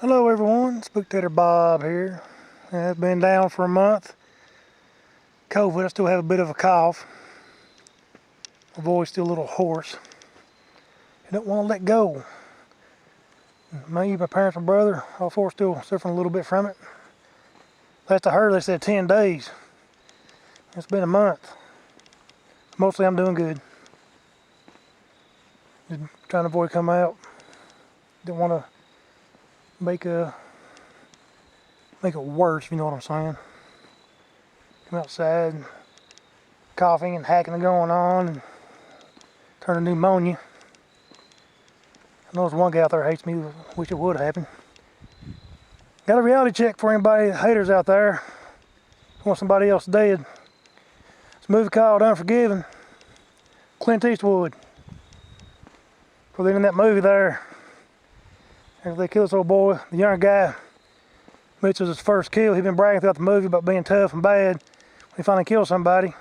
Hello everyone, Spooktator Bob here. I've been down for a month. COVID, I still have a bit of a cough. My voice still a little hoarse. I don't want to let go. Me, my parents, my brother, all four still suffering a little bit from it. Last I heard, they said 10 days. It's been a month. Mostly I'm doing good. Just trying to avoid coming out. Didn't want to make it worse, if you know what I'm saying. Come outside, coughing and hacking and going on, and turning pneumonia. I know there's one guy out there who hates me, wish it would happen. Got a reality check for anybody haters out there who want somebody else dead. It's a movie called Unforgiven. Clint Eastwood. For the end of that movie there, after they kill this old boy, the young guy, which was his first kill. He'd been bragging throughout the movie about being tough and bad. When he finally killed somebody,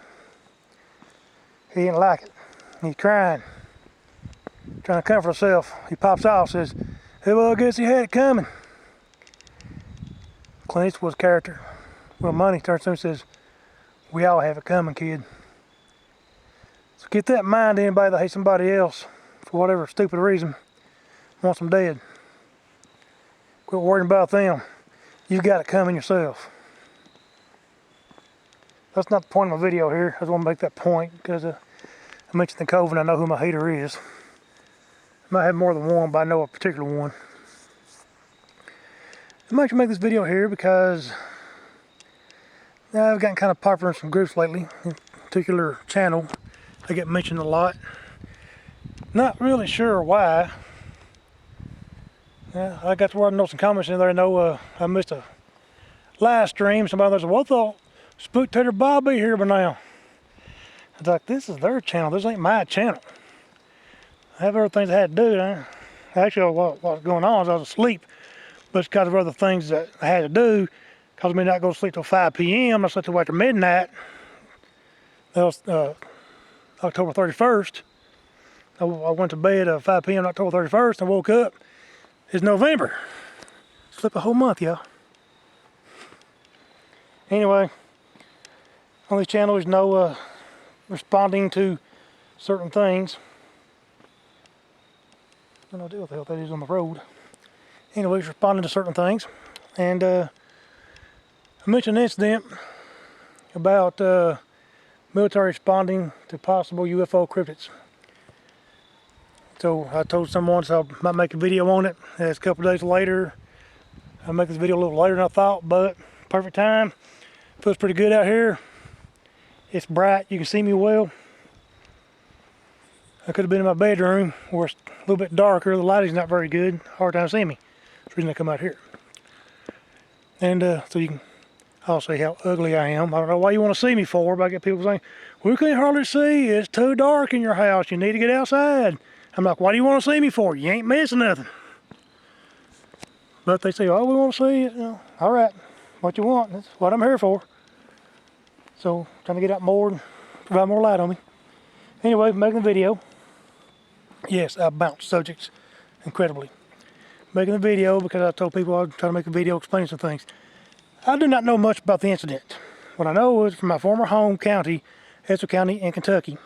he didn't like it. He's crying, trying to comfort himself. He pops off, says, "Hey, well, I guess he had it coming." Clint Eastwood's character, Will Money, turns to him and says, "We all have it coming, kid." So get that in mind to anybody that hates somebody else for whatever stupid reason, wants them dead. Quit worrying about them. You've got it coming yourself. That's not the point of my video here. I just want to make that point because I mentioned the COVID and I know who my hater is. I might have more than one, but I know a particular one. I'm actually making this video here because I've gotten kind of popular in some groups lately. In a particular channel, I get mentioned a lot. Not really sure why. I got to where I know some comments in there. I know I missed a live stream. Somebody there said, "Well, I thought Spooktator Bob be here by now." I was like, this is their channel. This ain't my channel. I have other things I had to do. Actually, what was going on is I was asleep, but it's because of other things that I had to do. Caused me not to go to sleep till 5 p.m. I slept till after midnight. That was October 31st. I went to bed at 5 p.m. October 31st and woke up. It's November. Slept a whole month, y'all. Anyway, on this channel there's no responding to certain things. I don't know what the hell that is on the road. Anyways, responding to certain things. And I mentioned an incident about military responding to possible UFO cryptids. So I told someone, so I might make a video on it. It's a couple of days later. I'll make this video a little later than I thought, but perfect time. Feels pretty good out here. It's bright, you can see me well. I could have been in my bedroom where it's a little bit darker. The lighting's not very good. Hard time seeing me. That's the reason I come out here. And so you can I'll say how ugly I am. I don't know why you want to see me for, but I get people saying, "We can't hardly see. It's too dark in your house. You need to get outside." I'm like, "Why do you want to see me for? You ain't missing nothing." But they say, "Oh, we want to see it." You know, all right, what you want? That's what I'm here for. So, trying to get out more and provide more light on me. Anyway, making the video. Yes, I bounce subjects incredibly. Making the video because I told people I'd try to make a video explaining some things. I do not know much about the incident. What I know is from my former home county, Estill County in Kentucky.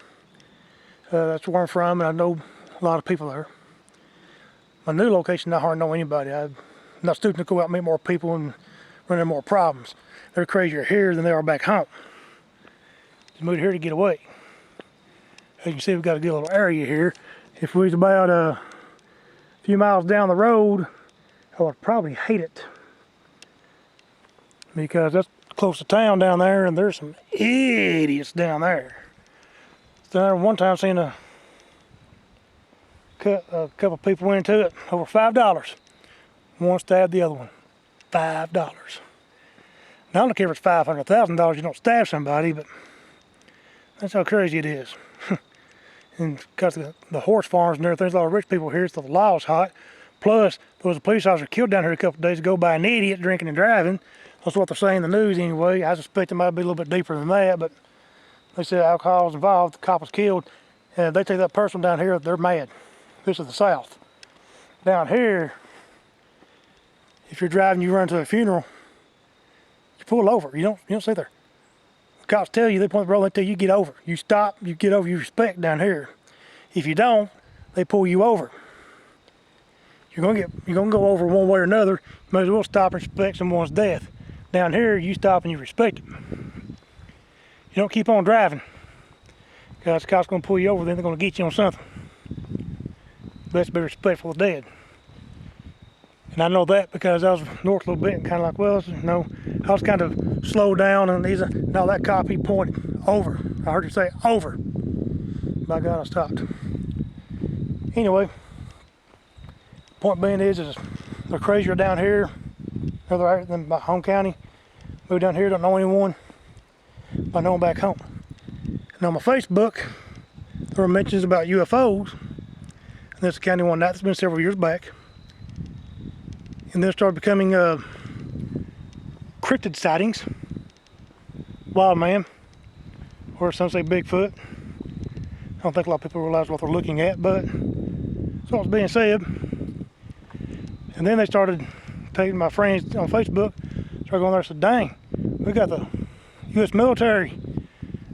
That's where I'm from, and I know a lot of people there. My new location, I hardly know anybody. I'm not stupid to go out and meet more people and run into more problems. They're crazier here than they are back home. Just moved here to get away. As you can see, we've got a good little area here. If we was about a few miles down the road, I would probably hate it. Because that's close to town down there, and there's some idiots down there. So there one time seen a couple people went into it over $5. One stabbed the other one. $5. Now I don't care if it's $500,000, you don't stab somebody, but that's how crazy it is. And because of the horse farms and everything, there's a lot of rich people here, so the law is hot. Plus, there was a police officer killed down here a couple of days ago by an idiot drinking and driving. That's what they're saying in the news anyway. I suspect it might be a little bit deeper than that, but they said alcohol was involved, the cop was killed. And they take that person down here, they're mad. This is the South. Down here, if you're driving, you run to a funeral, you pull over. You don't sit there. The cops tell you, they point the road until you get over. You stop, you get over, you respect down here. If you don't, they pull you over. You're gonna go over one way or another. You might as well stop and respect someone's death. Down here, you stop and you respect it. You don't keep on driving, because the cops gonna pull you over. Then they're gonna get you on something. Best be respectful of the dead. And I know that because I was north a little bit and kind of like, well, you know, I was kind of slowed down, and now that cop, he pointed over. I heard him say over. By God, I stopped. Anyway, point being is they're crazier down here than my home county. Moved down here, don't know anyone, but I know them back home. And on my Facebook, there were mentions about UFOs. And this county one that's been several years back. And then started becoming cryptid sightings, wild man, or some say Bigfoot. I don't think a lot of people realize what they're looking at, but that's what's being said. And then they started taking my friends on Facebook, started going there and said, dang, we got the U.S. military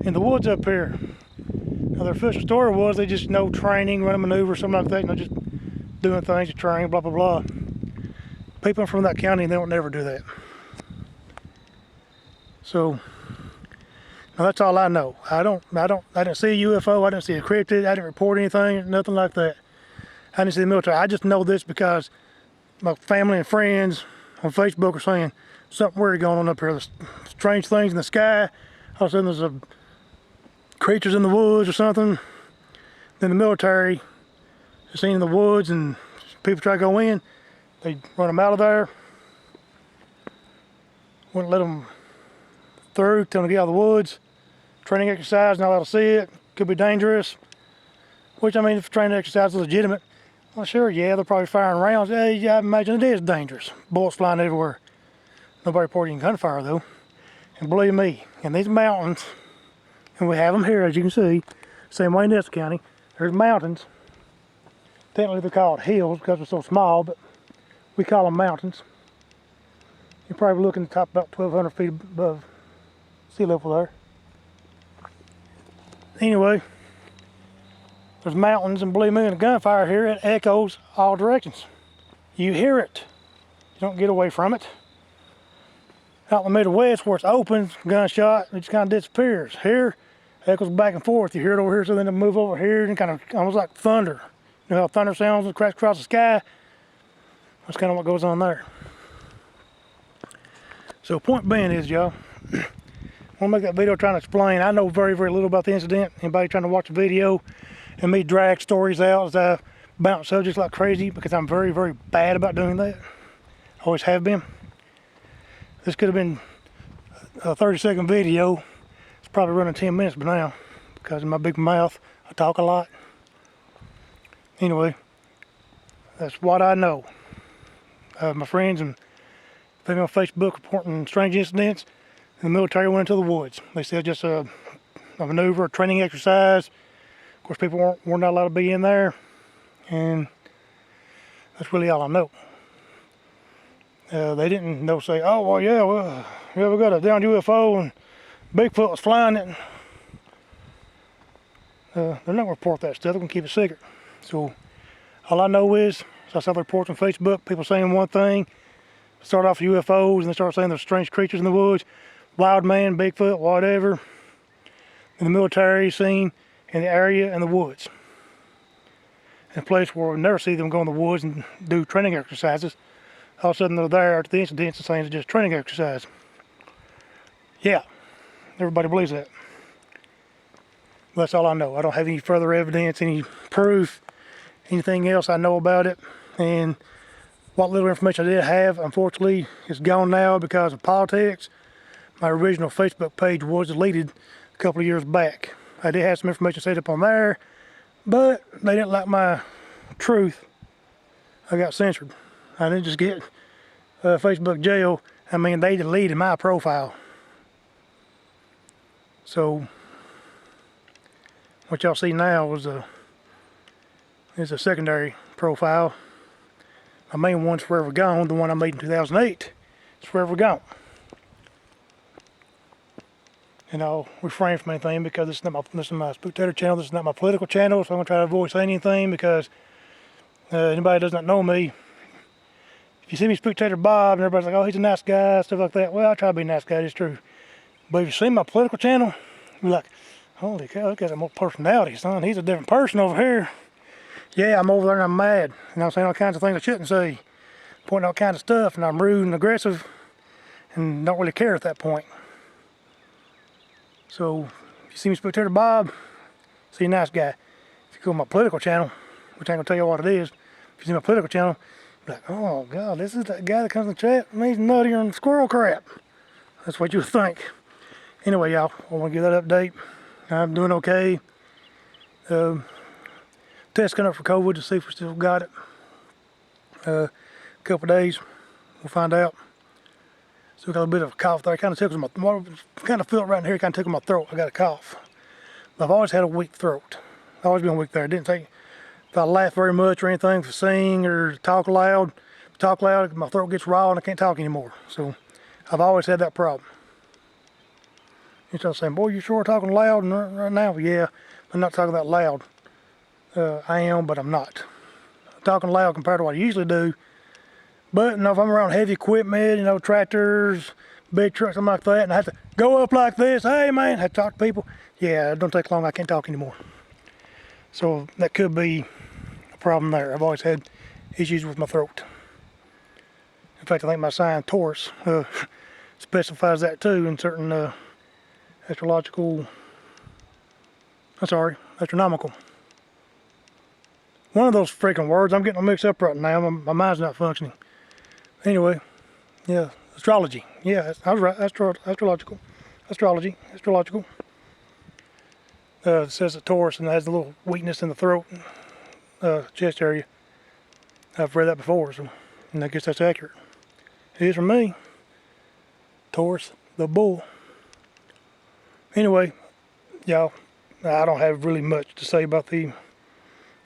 in the woods up here. Now their official story was they just know training, running maneuvers, something like that, you know, just doing things to train, blah, blah, blah. People from that county, they don't never do that. So, now that's all I know. I didn't see a UFO, I didn't see a cryptid, I didn't report anything, nothing like that. I didn't see the military. I just know this because my family and friends on Facebook are saying something weird going on up here. There's strange things in the sky. All of a sudden there's creatures in the woods or something. Then the military is seen in the woods and people try to go in. They run them out of there. Wouldn't let them through, tell them to get out of the woods. Training exercise, not allowed to see it. Could be dangerous. Which, I mean, if training exercise is legitimate, well, sure, yeah, they're probably firing rounds. Yeah, I imagine it is dangerous. Bullets flying everywhere. Nobody reported any gunfire, though. And believe me, in these mountains, and we have them here, as you can see, same way in Estill County, there's mountains. Technically, they're called hills because they're so small, but we call them mountains. You're probably looking at the top about 1,200 feet above sea level there. Anyway, there's mountains, and believe me, in the gunfire here, it echoes all directions. You hear it. You don't get away from it. Out in the Midwest, where it's open, gunshot, it just kind of disappears. Here, it echoes back and forth. You hear it over here, so then it move over here, and kind of almost like thunder. You know how thunder sounds when it crashes across the sky? That's kind of what goes on there. So point being is, y'all, I want to make that video trying to explain. I know very, very little about the incident. Anybody trying to watch the video and me drag stories out as I bounce subjects like crazy, because I'm very, very bad about doing that. Always have been. This could have been a 30-second video. It's probably running 10 minutes by now because of my big mouth. I talk a lot. Anyway, that's what I know. My friends and people on Facebook reporting strange incidents, and the military went into the woods. They said just a maneuver, a training exercise. Of course, people weren't allowed to be in there, and that's really all I know. They didn't say, oh, well, yeah, we got a downed UFO and Bigfoot was flying it. They're not going to report that stuff. They're going to keep it secret. So all I know is, I saw the reports on Facebook, people saying one thing, start off with UFOs, and they start saying there's strange creatures in the woods, wild man, Bigfoot, whatever. And the military seen in the area in the woods. In a place where we never see them go in the woods and do training exercises. All of a sudden they're there after the incident and saying it's just training exercise. Yeah, everybody believes that. That's all I know. I don't have any further evidence, any proof, anything else I know about it. And what little information I did have, unfortunately, is gone now because of politics. My original Facebook page was deleted a couple of years back. I did have some information set up on there, but they didn't like my truth. I got censored. I didn't just get Facebook jail. I mean, they deleted my profile. So what y'all see now is a secondary profile. My main one's forever gone. The one I made in 2008 is forever gone. And I'll refrain from anything because this is my Spooktator channel. This is not my political channel, so I'm going to try to avoid saying anything because anybody that does not know me, if you see me Spooktator Bob and everybody's like, oh, he's a nice guy, stuff like that, well, I try to be a nice guy, it's true. But if you see my political channel, you're like, holy cow, that guy's got more personality, son. He's a different person over here. Yeah, I'm over there and I'm mad. And I'm saying all kinds of things I shouldn't say. Pointing all kinds of stuff, and I'm rude and aggressive and don't really care at that point. So, if you see me Spooktator Bob, see a nice guy. If you go to my political channel, which I ain't gonna tell you what it is, if you see my political channel, you're like, oh God, this is that guy that comes in the chat and he's nuttier than squirrel crap. That's what you would think. Anyway, y'all, I want to give that update. I'm doing okay. Test coming up for COVID to see if we still got it. A couple days, we'll find out. So I got a bit of a cough there. I kind of tickles kind of feel it right in here. Kind of tickles my throat. I got a cough. But I've always had a weak throat. I've always been weak there. It didn't take if I laugh very much or anything, if I sing or talk loud, my throat gets raw and I can't talk anymore. So I've always had that problem. You start saying, boy, you sure talking loud right now? Yeah, I'm not talking that loud. I am, but I'm not. I'm talking loud compared to what I usually do. But if I'm around heavy equipment, tractors, big trucks, something like that, and I have to go up like this, hey man, I have to talk to people. Yeah, it don't take long, I can't talk anymore. So that could be a problem there. I've always had issues with my throat. In fact, I think my sign Taurus specifies that too in certain astronomical. One of those freaking words, I'm getting them mixed up right now. My mind's not functioning. Anyway, yeah, astrology. Yeah, I was right. Astrological. It says that Taurus and it has a little weakness in the throat, chest area. I've read that before, and I guess that's accurate. It is for me. Taurus, the bull. Anyway, y'all, I don't have really much to say about the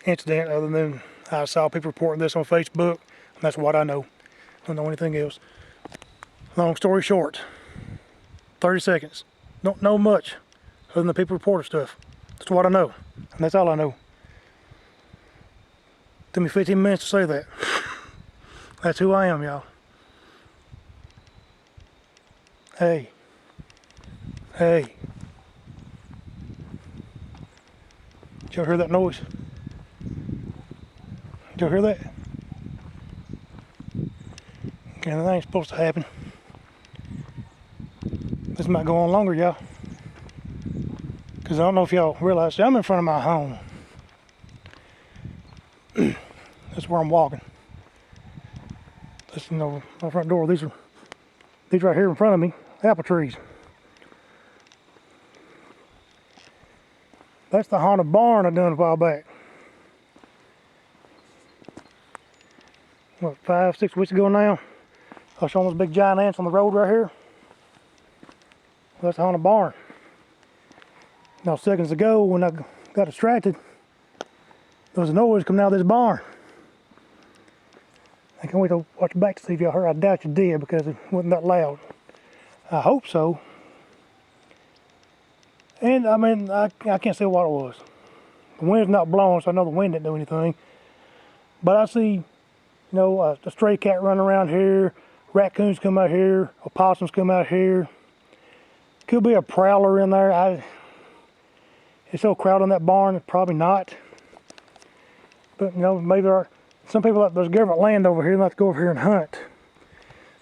incident other than I saw people reporting this on Facebook, and that's what I know. I don't know anything else. Long story short, 30 seconds. Don't know much other than the people reporting stuff. That's what I know, and that's all I know. Took me 15 minutes to say that. That's who I am, y'all. Hey. Did y'all hear that noise? Did y'all hear that? Okay, that ain't supposed to happen. This might go on longer, y'all. Because I don't know if y'all realize, I'm in front of my home. That's where I'm walking. That's, my front door. These right here in front of me, apple trees. That's the haunted barn I done a while back. What, 5-6 weeks ago now? I was showing those big giant ants on the road right here. That's the haunted barn. Now seconds ago when I got distracted, there was a noise coming out of this barn. I can't wait to watch back to see if y'all heard. I doubt you did because it wasn't that loud. I hope so. And I mean, I can't say what it was. The wind's not blowing, so I know the wind didn't do anything. But I see, a stray cat running around here, raccoons come out here, opossums come out here. Could be a prowler in there. It's so crowded in that barn, it's probably not. But maybe there are some people there's government land over here, they like to go over here and hunt.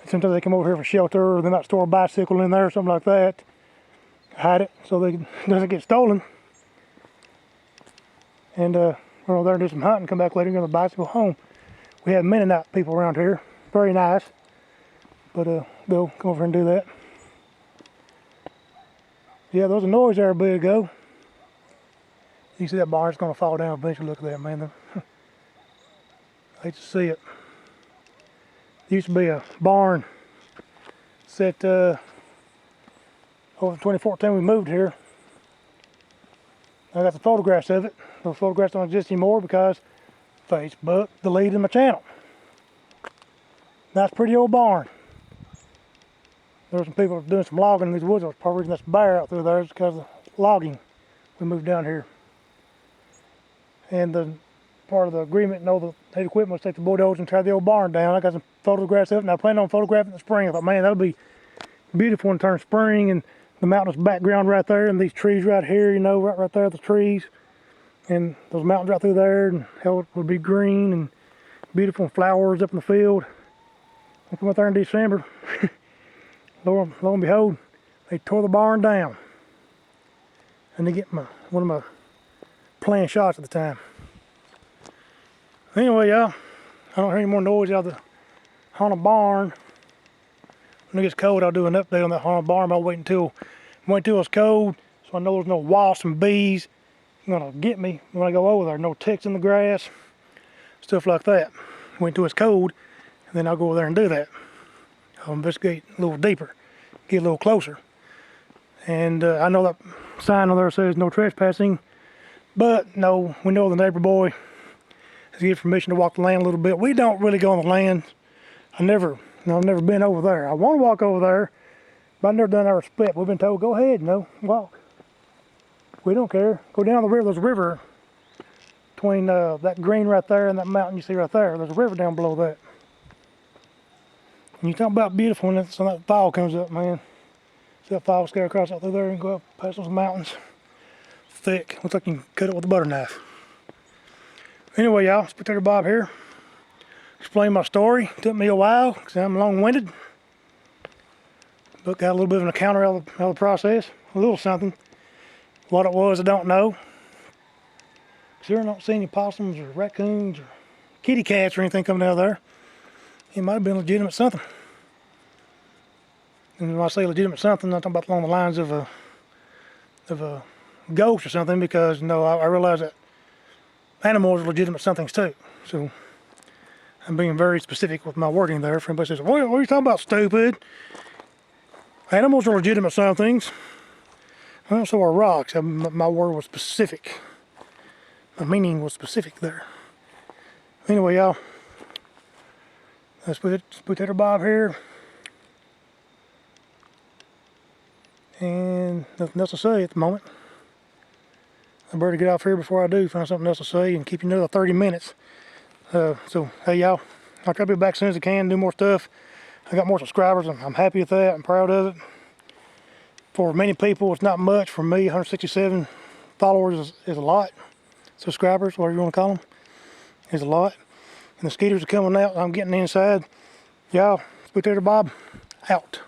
And sometimes they come over here for shelter, or they might store a bicycle in there or something like that. Hide it so it doesn't get stolen. And run over there and do some hunting, come back later and get on the bicycle home. We have Mennonite people around here, very nice. But they'll come over and do that. Yeah, there was a noise there a bit ago. You see that barn's going to fall down eventually. Look at that, man. I hate to see it. There used to be a barn set over 2014 we moved here. I got the photographs of it. Those photographs don't exist anymore because Facebook deleted my channel. Nice pretty old barn. There were some people doing some logging in these woods. That's part of the reason that's bare out through there is because of logging. We moved down here. And the part of the agreement and all the heavy equipment was to take the bulldozer and tear the old barn down. I got some photographs of it, and I planned on photographing the spring. I thought, man, that'll be beautiful in terms of spring, and the mountainous background right there, and these trees right here, you know, right there, the trees, and those mountains right through there, and hell, it would be green and beautiful, and flowers up in the field. I went there in December. Lo and behold, they tore the barn down. And they get one of my planned shots at the time. Anyway, y'all, I don't hear any more noise out of the haunted barn. When it gets cold, I'll do an update on that haunted barn, but I'll wait until it's cold, so I know there's no wasps and bees gonna get me when I go over there. No ticks in the grass, stuff like that. Wait until it's cold, and then I'll go over there and do that. I'll investigate a little deeper, get a little closer. And I know that sign on there says no trespassing, but no, we know the neighbor boy has given permission to walk the land a little bit. We don't really go on the land. I've never been over there. I want to walk over there, but I've never done our split. We've been told, go ahead, walk. We don't care. Go down the river. There's a river between that green right there and that mountain you see right there. There's a river down below that. And you talk about beautiful when that fall comes up, man. See that fall scare across out through there and go up past those mountains. Thick. Looks like you can cut it with a butter knife. Anyway, y'all, Spooktator Bob here. Explain my story. Took me a while because I'm long-winded. But got a little bit of an encounter out of the process. A little something. What it was, I don't know. Sure, I don't see any possums or raccoons or kitty cats or anything coming out of there. It might have been legitimate something. And when I say legitimate something, I'm talking about along the lines of a ghost or something, because I realize that animals are legitimate somethings too. So I'm being very specific with my wording there. If anybody says, what are you talking about, stupid? Animals are legitimate somethings. Well, so are rocks. My word was specific. My meaning was specific there. Anyway, y'all, that's Spooktator Bob here. And nothing else to say at the moment. I better get off here before I do find something else to say and keep you another 30 minutes. So, hey y'all, I'll try to be back as soon as I can, do more stuff. I got more subscribers, and I'm happy with that. I'm proud of it. For many people, it's not much. For me, 167 followers is a lot. Subscribers, whatever you want to call them, is a lot. And the skeeters are coming out, I'm getting inside. Y'all, Spooktator Bob, out.